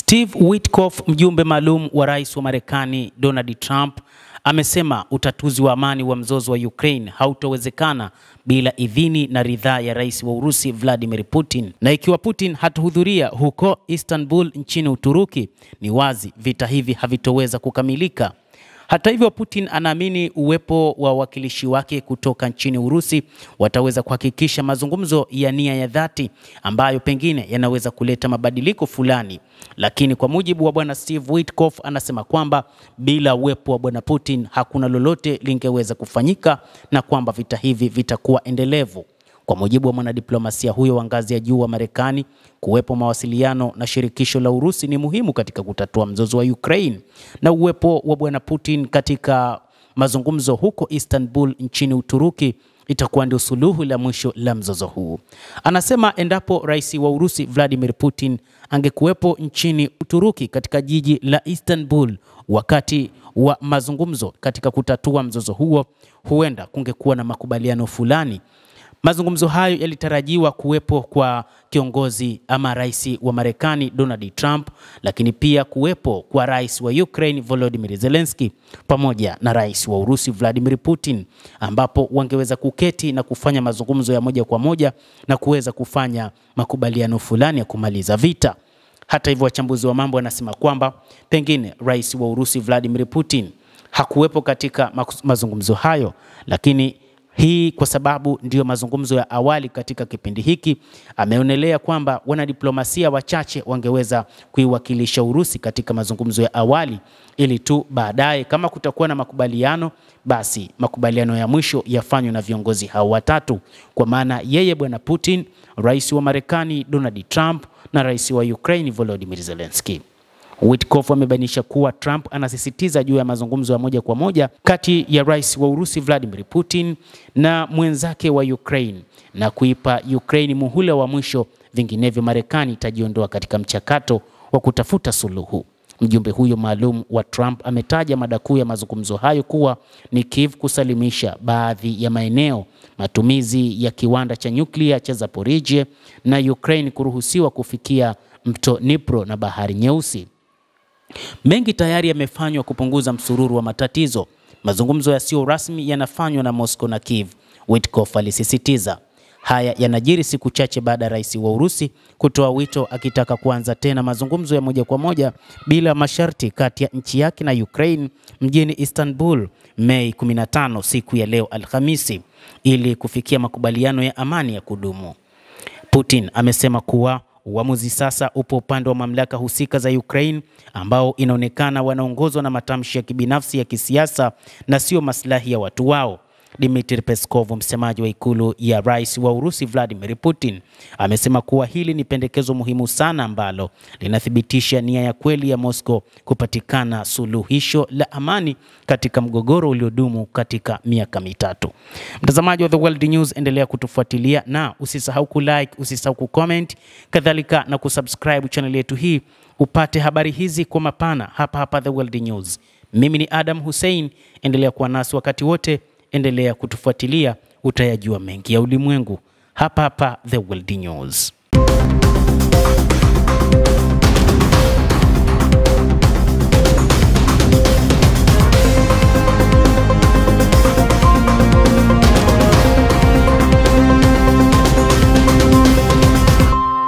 Steve Witkoff, mjumbe maalum wa rais wa Marekani Donald Trump, amesema utatuzi wa amani wa mzozo wa Ukraine hautawezekana bila idhini na ridhaa ya rais wa Urusi Vladimir Putin. Na ikiwa Putin hatahudhuria huko Istanbul nchini Uturuki, ni wazi vita hivi havitoweza kukamilika. Hata hivyo, Putin anaamini uwepo wa wawakilishi wake kutoka nchini Urusi wataweza kuhakikisha mazungumzo ya nia ya dhati ambayo pengine yanaweza kuleta mabadiliko fulani. Lakini kwa mujibu wa bwana Steve Witkoff, anasema kwamba bila uwepo wa bwana Putin hakuna lolote lingeweza kufanyika na kwamba vita hivi vitakuwa endelevu. Kwa mujibu wa mwanadiplomasia huyo wa ngazi ya juu wa Marekani, kuwepo mawasiliano na shirikisho la Urusi ni muhimu katika kutatua mzozo wa Ukraine, na uwepo wa bwana Putin katika mazungumzo huko Istanbul nchini Uturuki itakuwa ndio suluhu la mwisho la mzozo huu. Anasema endapo rais wa Urusi Vladimir Putin angekuwepo nchini Uturuki katika jiji la Istanbul wakati wa mazungumzo katika kutatua mzozo huo, huenda kungekuwa na makubaliano fulani. Mazungumzo hayo yalitarajiwa kuwepo kwa kiongozi ama rais wa Marekani Donald Trump, lakini pia kuwepo kwa rais wa Ukraine Volodymyr Zelensky pamoja na rais wa Urusi Vladimir Putin, ambapo wangeweza kuketi na kufanya mazungumzo ya moja kwa moja na kuweza kufanya makubaliano fulani ya kumaliza vita. Hata hivyo, wachambuzi wa mambo wanasema kwamba pengine rais wa Urusi Vladimir Putin hakuwepo katika mazungumzo hayo, lakini hii kwa sababu ndiyo mazungumzo ya awali katika kipindi hiki. Ameonelea kwamba wanadiplomasia wachache wangeweza kuiwakilisha Urusi katika mazungumzo ya awali, ili tu baadaye kama kutakuwa na makubaliano, basi makubaliano ya mwisho yafanywe na viongozi hao watatu, kwa maana yeye bwana Putin, rais wa Marekani Donald Trump na rais wa Ukraine Volodymyr Zelensky. Witkoff amebainisha kuwa Trump anasisitiza juu ya mazungumzo ya moja kwa moja kati ya rais wa Urusi Vladimir Putin na mwenzake wa Ukraine na kuipa Ukraine muhula wa mwisho, vinginevyo Marekani itajiondoa katika mchakato wa kutafuta suluhu. Mjumbe huyo maalum wa Trump ametaja mada kuu ya mazungumzo hayo kuwa ni Kiev kusalimisha baadhi ya maeneo, matumizi ya kiwanda cha nyuklia cha Zaporizhzhia na Ukraine kuruhusiwa kufikia mto Dnipro na Bahari Nyeusi. Mengi tayari yamefanywa kupunguza msururu wa matatizo. Mazungumzo yasiyo rasmi yanafanywa na Moscow na Kiev, Witkoff alisisitiza. Haya yanajiri siku chache baada ya rais wa Urusi kutoa wito akitaka kuanza tena mazungumzo ya moja kwa moja bila masharti kati ya nchi yake na Ukraine mjini Istanbul Mei 15, siku ya leo Alhamisi, ili kufikia makubaliano ya amani ya kudumu. Putin amesema kuwa uamuzi sasa upo upande wa mamlaka husika za Ukraine, ambao inaonekana wanaongozwa na matamshi ya kibinafsi ya kisiasa na sio maslahi ya watu wao. Dmitry Peskov, msemaji wa ikulu ya rais wa Urusi Vladimir Putin, amesema kuwa hili ni pendekezo muhimu sana ambalo linathibitisha nia ya kweli ya Moscow kupatikana suluhisho la amani katika mgogoro uliodumu katika miaka mitatu. Mtazamaji wa The World News, endelea kutufuatilia na usisahau kulike, usisahau kucomment, kadhalika na kusubscribe channel yetu hii upate habari hizi kwa mapana hapa The World News. Mimi ni Adam Hussein, endelea kuwa nasi wakati wote. Endelea kutufuatilia, utayajua mengi ya ulimwengu hapa The World News.